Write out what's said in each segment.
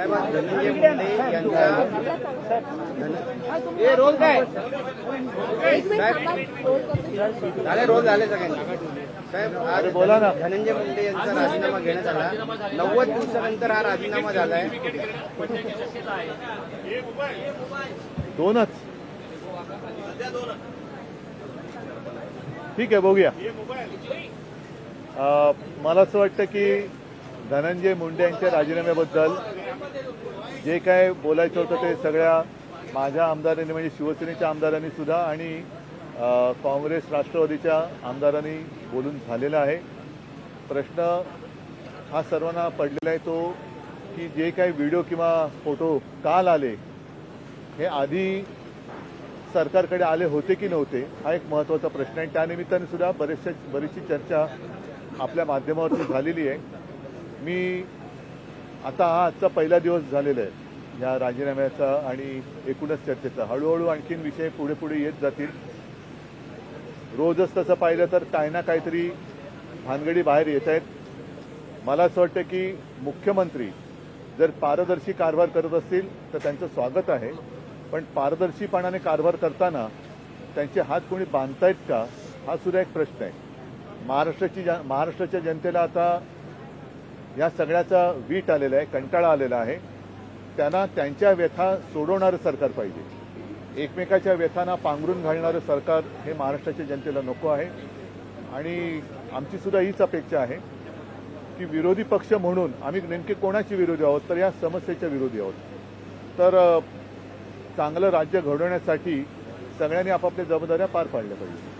धनंजय मुंडे यांचा रोल काय झाले रोल झाले सगळ्यांनी साहेब आज बोला ना. धनंजय मुंडे यांचा राजीनामा घेण्यात आला. 90 दिवसानंतर हा राजीनामा झालाय. दोनच ठीक आहे, बघूया. मला असं वाटतं की धनंजय मुंडे यांच्या राजीनाम्याबद्दल जे काय बोलायचं होतं ते सगळ्या माझ्या आमदारांनी म्हणजे शिवसेनेच्या आमदारांनी सुद्धा आणि काँग्रेस राष्ट्रवादीच्या आमदारांनी बोलून झालेला आहे. प्रश्न हा सर्वांना पडलेला आहे तो की जे काही व्हिडिओ किंवा फोटो काल आले हे आधी सरकारकडे आले होते की नव्हते हा एक महत्त्वाचा प्रश्न आहे. त्यानिमित्ताने सुद्धा बरीचशी चर्चा आपल्या माध्यमावरती झालेली आहे. मी आता हा आजचा पहिला दिवस झालेला आहे या राजीनाम्याचा आणि एकूणच चर्चेचा. हळूहळू आणखीन विषय पुढे पुढे येत जातील. रोजच तसं पाहिलं तर काही ना काहीतरी भानगडी बाहेर येत आहेत. मला असं वाटतं की मुख्यमंत्री जर पारदर्शी कारभार करत असतील तर त्यांचं स्वागत आहे, पण पारदर्शीपणाने कारभार करताना त्यांचे हात कोणी बांधतायत का हा सुद्धा एक प्रश्न आहे. महाराष्ट्राच्या जनतेला आता या सगळ्याचा वीट आलेला आहे, कंटाळा आलेला आहे. त्यांना त्यांच्या व्यथा सोडवणारं सरकार पाहिजे. एकमेकाच्या व्यथांना पांघरून घालणारं सरकार हे महाराष्ट्राच्या जनतेला नको आहे. आणि आमची सुद्धा हीच अपेक्षा आहे की विरोधी पक्ष म्हणून आम्ही नेमके कोणाचे विरोधी आहोत तर या समस्येच्या विरोधी आहोत. तर चांगलं राज्य घडवण्यासाठी सगळ्यांनी आपापल्या जबाबदाऱ्या पार पाडल्या पाहिजे.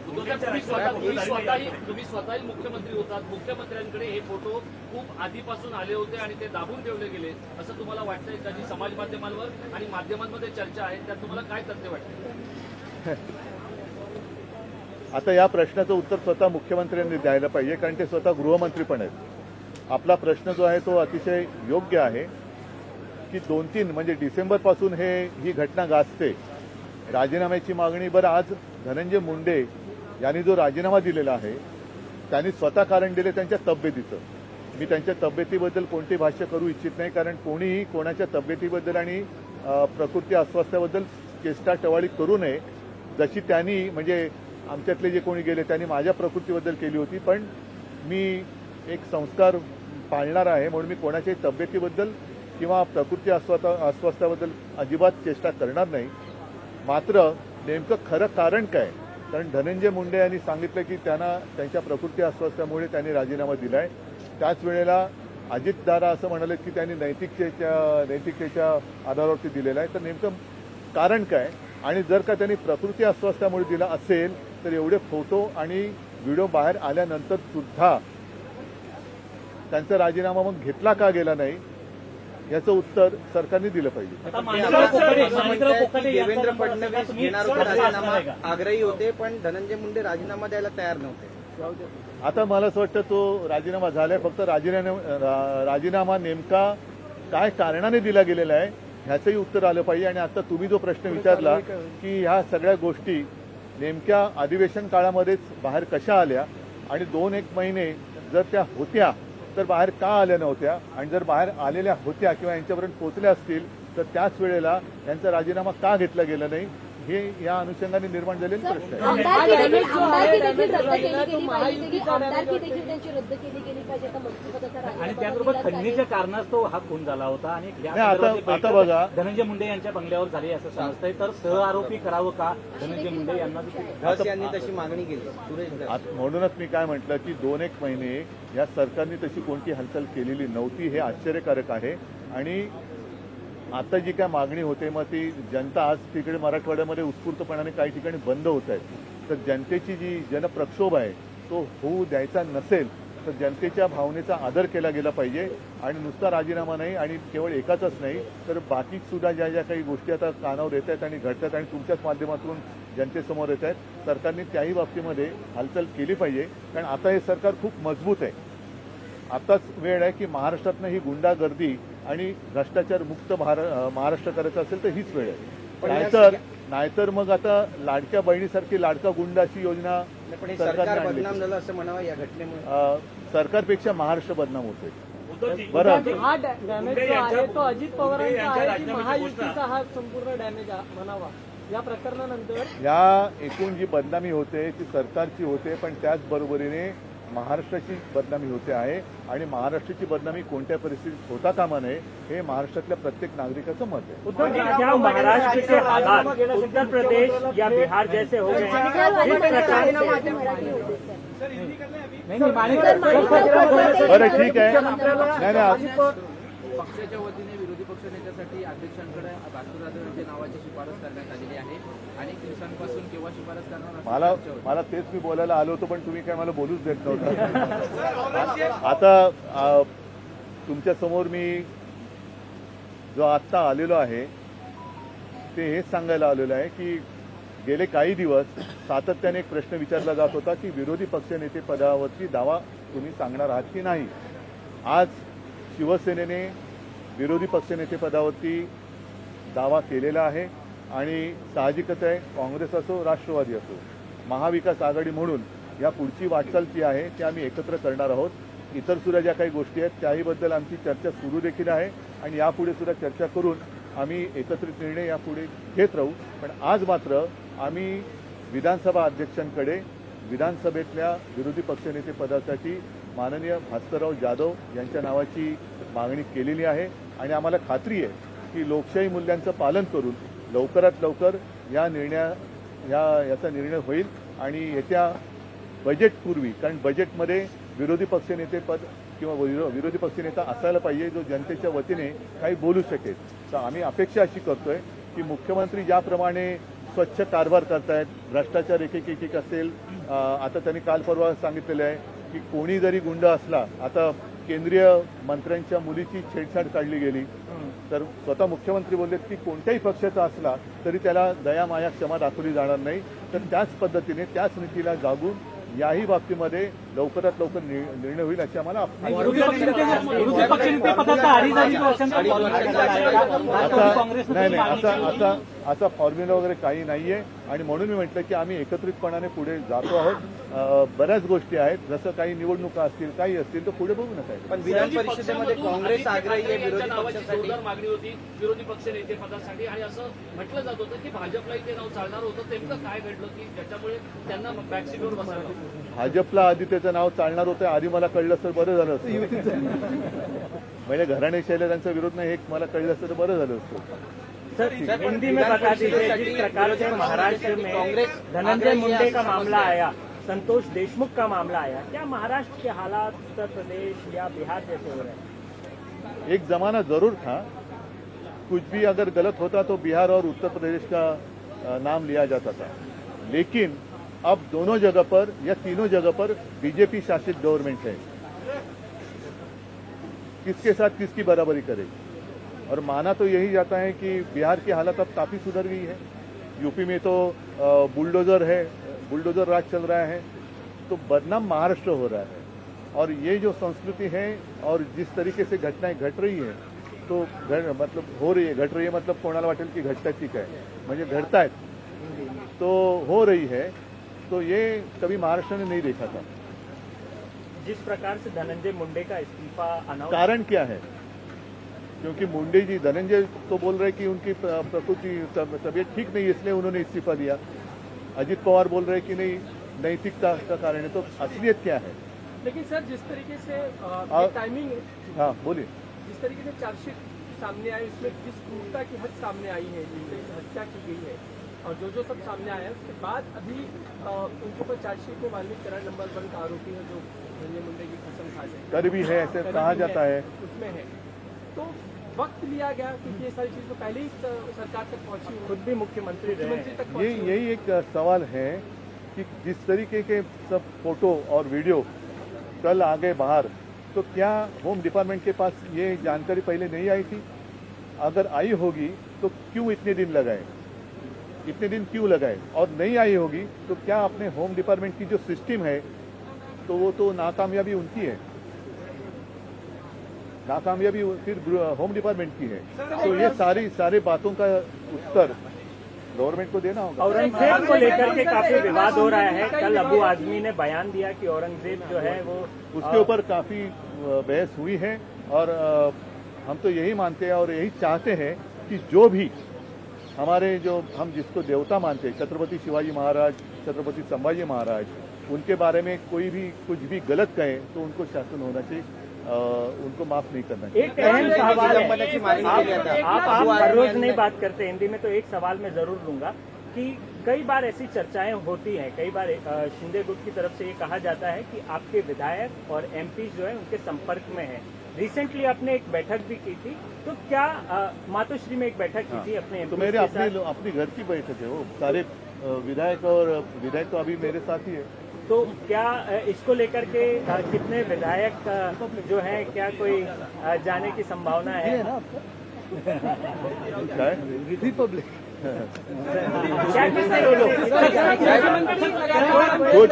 तुम्ही स्वतःही मुख्यमंत्री होतात. मुख्यमंत्र्यांकडे हे फोटो खूप आधीपासून आले होते आणि ते दाबून ठेवले गेले असं तुम्हाला वाटतंय का? जी समाज माध्यमांवर आणि माध्यमांमध्ये चर्चा आहे त्यात तुम्हाला काय तथ्य वाटतं? आता या प्रश्नाचं उत्तर स्वतः मुख्यमंत्र्यांनी द्यायला पाहिजे, कारण ते स्वतः गृहमंत्री पण आहेत. आपला प्रश्न जो आहे तो अतिशय योग्य आहे की 2-3 म्हणजे डिसेंबरपासून ही घटना गाजते. राजीनाम्याची मागणी. बरं, आज धनंजय मुंडे यांनी जो राजीनामा दिलेला आहे त्यांनी स्वतः कारण दिले त्यांच्या तब्येतीचं. मी त्यांच्या तब्येतीबद्दल कोणते भाष्य करू इच्छित नाही, कारण कोणीही कोणाच्या तब्येतीबद्दल आणि प्रकृती अस्वास्थ्याबद्दल चेष्टा टवाळी करू नये. जशी त्यांनी म्हणजे आमच्यातले जे कोणी गेले त्यांनी माझ्या प्रकृतीबद्दल केली होती, पण मी एक संस्कार पाळणार आहे म्हणून मी कोणाच्याही तब्येतीबद्दल किंवा प्रकृती अस्वास्थ्याबद्दल अजिबात चेष्टा करणार नाही. मात्र नेमकं खरं कारण काय? कारण धनंजय मुंडे यांनी सांगितलं की त्यांना त्यांच्या प्रकृती अस्वास्थ्यामुळे त्यांनी राजीनामा दिलाय. त्याच वेळेला अजितदादा असं म्हणाले की त्यांनी नैतिकतेच्या आधारावरती दिलेला आहे. तर नेमकं कारण काय? आणि जर का त्यांनी प्रकृती अस्वास्थ्यामुळे दिला असेल तर एवढे फोटो आणि व्हिडिओ बाहेर आल्यानंतर सुद्धा त्यांचा राजीनामा मग घेतला का गेला नाही याचं उत्तर सरकारने दिलं पाहिजे. देवेंद्र फडणवीस घेणार होते राजीनामा, आग्रही होते, पण धनंजय मुंडे राजीनामा द्यायला तयार नव्हते. आता मला असं वाटतं तो राजीनामा झालाय. फक्त राजीनामा नेमका काय कारणाने दिला गेलेला आहे ह्याचंही उत्तर आलं पाहिजे. आणि आता तुम्ही जो प्रश्न विचारला की ह्या सगळ्या गोष्टी नेमक्या अधिवेशन काळामध्येच बाहेर कशा आल्या आणि 2-1 महिने जर त्या होत्या तर बाहेर का आल्या नव्हत्या, आणि जर बाहेर आलेल्या होत्या किंवा यांच्यापर्यंत पोहोचल्या असतील तर त्याच वेळेला यांचा राजीनामा का घेतला गेला नाही हे या अनुषंगाने निर्माण झालेले प्रश्न आहे. आणि त्याबरोबर खंडणीच्या कारणास्तव हा खून झाला होता आणि आता बघा धनंजय मुंडे यांच्या बंगल्यावर झाले असं समजतंय. तर सहआरोपी करावं का धनंजय मुंडे यांना? धस यांनी तशी मागणी केली. सुरेश म्हणूनच मी काय म्हटलं की 2-1 महिने या सरकारने तशी कोणती हालचाल केलेली नव्हती. हे आश्चर्यकारक आहे. आणि आता जी काय मागणी होते मग ती जनता आज तिकडे मराठवाड्यामध्ये उत्स्फूर्तपणाने काही ठिकाणी बंद होत आहेत. तर जनतेची जी जनप्रक्षोभ आहे तो होऊ द्यायचा नसेल तर जनतेच्या भावनेचा आदर केला गेला पाहिजे. आणि नुसता राजीनामा नाही आणि केवळ एकाचाच नाही तर बाकी सुद्धा ज्या ज्या काही गोष्टी आता कानावर येत आहेत आणि घडतात आणि तुमच्याच माध्यमातून जनतेसमोर येत आहेत सरकारने त्याही बाबतीमध्ये हालचाल केली पाहिजे. कारण आता हे सरकार खूप मजबूत आहे. आताच वेळ आहे की महाराष्ट्रातनं ही गुंडागर्दी आणि भ्रष्टाचार मुक्त महाराष्ट्र करायचा असेल तर हीच वेळ आहे. नाहीतर मग आता लाडक्या बहिणीसारखी लाडका गुंड अशी योजना सरकार बदनाम झालं असं म्हणावं या घटनेमुळे. सरकारपेक्षा महाराष्ट्र बदनाम होतोय. बरं हा डॅमेज जो आहे तो अजित पवारांचा आहे की महायुतीचा हा संपूर्ण डॅमेज म्हणावा या प्रकरणानंतर या एकूण जी बदनामी होते ती सरकारची होते, पण त्याचबरोबरीने महाराष्ट्राची बदनामी होते आहे आणि महाराष्ट्राची बदनामी कोणत्या परिस्थितीत होता कामा नये हे महाराष्ट्रातल्या प्रत्येक नागरिकाचं मत आहे. क्या महाराष्ट्र के हालात उत्तर प्रदेश या बिहार जैसे हो गए हैं, जिस प्रकार से बरं ठीक आहे. नाही नाही पक्षाच्या वतीने विरोधी पक्षनेत्यासाठी अध्यक्षांकडे राष्ट्रवादी नावाची शिफारस करण्यात आलेली आहे. अनेक दिवसांपासून केव्हा शिफारस करणार मला तेच मी बोलायला आलो होतो, पण तुम्ही काय मला बोलूच देत नव्हता. आता तुमच्या समोर मी जो आत्ता आलेलो आहे ते हेच सांगायला आलेलो आहे की गेले काही दिवस सातत्याने एक प्रश्न विचारला जात होता की विरोधी पक्षनेते पदावरची दावा तुम्ही सांगणार आहात की नाही. आज शिवसेनेने विरोधी पक्षनेते पदावरती दावा केलेला आहे आणि साहजिकच आहे, काँग्रेस असो राष्ट्रवादी असो, महाविकास आघाडी म्हणून या पुढची वाटचाल जी आहे ती आम्ही एकत्र करणार आहोत. इतर सुद्धा ज्या काही गोष्टी आहेत त्याहीबद्दल आमची चर्चा सुरू देखील आहे आणि यापुढे सुद्धा चर्चा करून आम्ही एकत्रित निर्णय यापुढे घेत राहू. पण आज मात्र आम्ही विधानसभा अध्यक्षांकडे विधानसभेतल्या विरोधी पक्षनेते पदासाठी माननीय भास्करराव जाधव यांच्या नावाची मागणी केलेली आहे आणि आम्हाला खात्री आहे की लोकशाही मूल्यांचं पालन करून लवकरात लवकर याचा निर्णय होईल आणि येत्या बजेटपूर्वी, कारण बजेटमध्ये विरोधी पक्षनेते पद किंवा विरोधी पक्षनेता असायला पाहिजे जो जनतेच्या वतीने काही बोलू शकेल. तर आम्ही अपेक्षा अशी करतोय की मुख्यमंत्री ज्याप्रमाणे स्वच्छ कारभार करतायत, भ्रष्टाचार एक असेल, आता त्यांनी काल परवा सांगितलेलं आहे की कोणी जरी गुंड असला, आता केंद्रीय मंत्र्यांच्या मुलीची छेडछाड काढली गेली तर स्वतः मुख्यमंत्री बोललेत की कोणत्याही पक्षाचा असला तरी त्याला दया माया क्षमा दाखवली जाणार नाही. तर त्याच पद्धतीने त्याच नीतीला जागून याही बाबतीमध्ये लवकरात लवकर निर्णय होईल अशी आम्हाला विरोधी पक्षनेते पदाचा अडीच वर्षांचा नाही असा फॉर्म्युला वगैरे काही नाहीये आणि म्हणून मी म्हटलं की आम्ही एकत्रितपणाने पुढे जातो आहोत. बऱ्याच गोष्टी आहेत, जसं काही निवडणुका असतील काही असतील तर पुढे बघू नका. पण विधान परिषदेमध्ये काँग्रेस आग्रही आहे विरोधी नावाची पक्षासाठी. जोरदार मागणी होती विरोधी पक्षनेते पदासाठी आणि असं म्हटलं जात होतं की भाजपलाही ते नाव चालणार होतं. नेमकं काय घडलं की ज्याच्यामुळे त्यांना बॅकसीटवर बसायला भाजपला आधी त्याचं नाव चालणार होतं, आधी मला कळलं असतं बरं झालं असतं. म्हणजे घराणेशाहीला त्यांचा विरोध नाही हे मला कळलं असतं तर बरं झालं असतं. सर हिंदी में बता दीजिए, जिस प्रकार से महाराष्ट्र में धनंजय मुंडे का मामला आया, संतोष देशमुख का मामला आया, क्या महाराष्ट्र के हालात उत्तर प्रदेश या बिहार जैसे हो रहे हैं? एक जमाना जरूर था, कुछ भी अगर गलत होता तो बिहार और उत्तर प्रदेश का नाम लिया जाता था, लेकिन अब दोनों जगह पर या तीनों जगह पर बीजेपी शासित गवर्नमेंट है. किसके साथ किसकी बराबरी करेगी? और माना तो यही जाता है कि बिहार की हालत अब काफी सुधर गई है. यूपी में तो बुलडोजर राज चल रहा है, तो बदनाम महाराष्ट्र हो रहा है. और ये जो संस्कृति है और जिस तरीके से घटनाएं घट रही है तो घट रही है मतलब कोणाला वाटेल की घटतायत की काय, म्हणजे घडतायत तो हो रही है. तो ये कभी महाराष्ट्र ने नहीं देखा था. जिस प्रकार से धनंजय मुंडे का इस्तीफा अनाउंस, कारण क्या है? क्योंकि मुंडे जी, धनंजय तो बोल रहे कि उनकी प्रकृति तबीयत ठीक नहीं है इसलिए उन्होंने इस्तीफा दिया. अजित पवार बोल रहे कि नहीं नैतिकता का कारण है. तो असलियत क्या है? लेकिन सर जिस तरीके से टाइमिंग, हाँ बोलिए. जिस तरीके से चार्जशीट सामने आई उसमें जिस क्रूरता की हद सामने आई है, जिससे हत्या की गई है और जो सब सामने आया है उसके बाद अभी उनके ऊपर चार्जशीट में वाल्मीकि करार नंबर 1 का आरोपी है जो धनंजय मुंडे की कसम खा जाए कर भी है ऐसे कहा जाता है. उसमें है. तो वक्त लिया गया क्योंकि ये सारी चीज तो पहले ही सरकार तक पहुंची हुई, खुद भी मुख्यमंत्री रहे मुख्यमंत्री हैं. तक पहुंची हुई. यही एक सवाल है कि जिस तरीके के सब फोटो और वीडियो कल आ गए बाहर, तो क्या होम डिपार्टमेंट के पास ये जानकारी पहले नहीं आई थी? अगर आई होगी तो क्यों इतने दिन लगाए? इतने दिन क्यों लगाए? और नहीं आई होगी तो क्या अपने होम डिपार्टमेंट की जो सिस्टम है तो वो तो नाकामयाबी उनकी है, नाकामयाबी फिर होम डिपार्टमेंट की है. तो ये सारी बातों का उत्तर गवर्नमेंट को देना होगा. औरंगजेब को लेकर के काफी विवाद हो रहा है. कल अबू आजमी ने बयान दिया कि औरंगजेब जो है वो उसके ऊपर काफी बहस हुई है और हम तो यही मानते हैं और यही चाहते हैं कि जो भी हमारे जो हम जिसको देवता मानते हैं, छत्रपति शिवाजी महाराज, छत्रपति संभाजी महाराज, उनके बारे में कोई भी कुछ भी गलत कहे तो उनको शासन होना चाहिए, उनको माफ नहीं करना चाहिए। एक अहम सवाल निलंबनाची मागणी केली आता. है, आप हर रोज नहीं बात करते हिंदी में, तो एक सवाल मैं जरूर लूंगा कि कई बार ऐसी चर्चाएं होती हैं, कई बार शिंदे गुट की तरफ से ये कहा जाता है कि आपके विधायक और एमपी जो है उनके संपर्क में है। रिसेंटली आपने एक बैठक भी की थी, तो क्या मातोश्री में एक बैठक की थी अपने तो MP मेरे के साथ? अपनी घर की बैठक है वो, सारे विधायक और विधायक तो अभी मेरे साथ ही है। तो क्या इसको लेकर के कितने विधायक जो हैं, क्या कोई जाने की संभावना है? क्या है? रिपब्लिक क्या किसने कुछ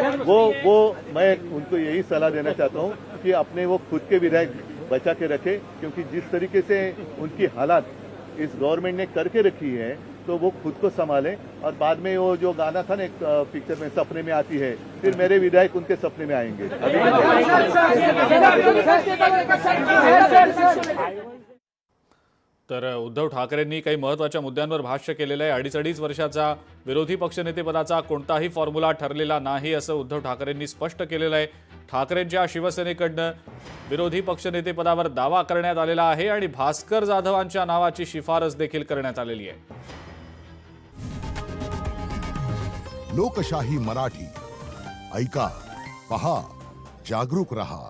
वो मैं उनको यही सलाह देना चाहता हूँ कि अपने वो खुद के विधायक बचा के रखे, क्योंकि जिस तरीके से उनकी हालात इस गवर्नमेंट ने करके रखी है तो वो खुद को संभालें। और बाद में वो जो गाना था ना एक पिक्चर में, सपने में आती है, फिर मेरे विधायक उनके सपने में आएंगे। तर उद्धव ठाकरेंनी काही महत्त्वाच्या मुद्द्यांवर भाष्य केलेलं आहे। 2.5 वर्षाचा विरोधी पक्षनेतेपदाचा कोणताही फॉर्म्युला ठरलेला नाही असं उद्धव ठाकरेंनी स्पष्ट केलेलं आहे। ठाकरेंच्या शिवसेनेकडनं विरोधी पक्षनेतेपदावर दावा करण्यात आलेला आहे आणि भास्कर जाधवांच्या नावाची शिफारस देखील करण्यात आलेली आहे। लोकशाही मराठी ऐका, पहा, जागरूक रहा।